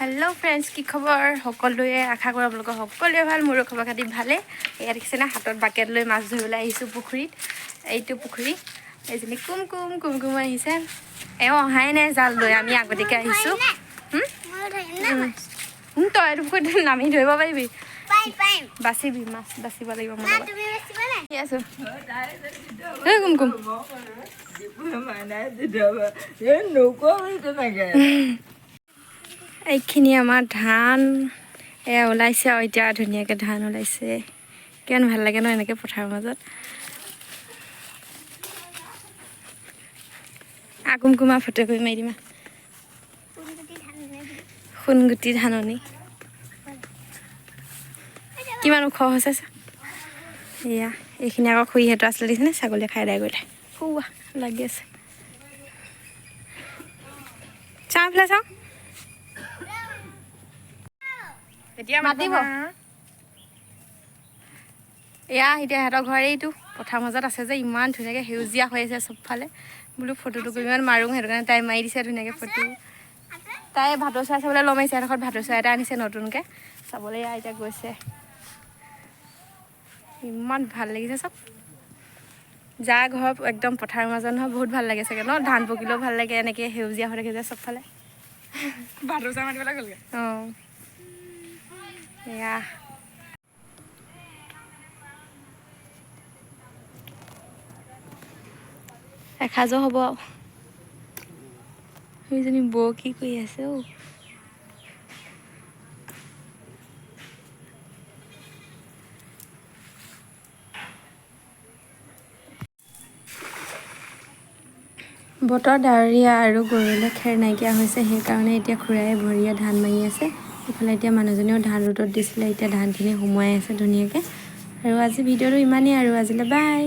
hello friends की खबर सकलोए आशा करो आपलोक सकलोए ভাল मोर खबर खाती भाले या देखिसे ना हाथ बाकेट लै माछ धरिबले आहिছো पुखुरीत এইটো पुखुरी एजनी कुमकुम कुमकुम आहिছে एও अहाय नै जाल लै आमी আগতিকে আহিছো তই এইটো পুখুৰীত নামি ধৰিব পাৰিবি বাচিবি মাছ বাচিব লাগিব মোৰ তুমি বাচিবা নাই কি আছো এই কুমকুম এইখিনি আমাৰ ধান ওলাইছে আৰু এতিয়া ধুনীয়াকৈ ধান ওলাইছে কিমান ভাল লাগে ন এনেকৈ পথাৰৰ মাজত কুমকুমা ফটো কৰি মাৰি দিমা সোণগুটি ধাননি কিমান ওখ হৈছে এয়া এইখিনি আকৌ খুৰীহঁতৰ আছিলে দেখিছেনে ছাগলীয়ে খাই দাই কৰিলে খুওৱা লাগি আছে চাওঁ এইফালে চাওঁ এতিয়া মাতিব এয়া এতিয়া সিহঁতৰ ঘৰ এইটো পথাৰ মাজত আছে যে ইমান ধুনীয়াকৈ সেউজীয়া হৈ আছে চবফালে বোলো ফটোটো কৰি ইমান মাৰোঁ সেইটো কাৰণে তাই মাৰি দিছে ধুনীয়াকৈ ফটো তাই ভাটৌ চৰাই চাবলৈ লগ মাৰিছে এডোখৰত ভাটৌ চৰাই এটা আনিছে নতুনকৈ চাবলৈ এতিয়া গৈছে ইমান ভাল লাগিছে চব যাৰ ঘৰ একদম পথাৰৰ মাজত নহয় বহুত ভাল লাগে চাগে ন ধান পকিলেও ভাল লাগে এনেকৈ সেউজীয়া হৈ থাকে যে চবফালে ভাটৌ চৰাই মাৰিবলৈ গ'লগৈ অঁ এয়া এসাজৰ হ'ব আৰু সেইজনী বৌ কি কৰি আছে অ' বতৰ ডাৱৰীয়া আৰু গৰুলে খেৰ নাইকিয়া হৈছে সেইকাৰণে এতিয়া খুৰাই ভৰিয়ে ধান মাৰি আছে ইফালে এতিয়া মানুহজনীও ধান ৰ'দত দিছিলে এতিয়া ধানখিনি সোমোৱাই আছে ধুনীয়াকৈ আৰু আজি ভিডিঅ'টো ইমানেই আৰু আজিলৈ বাই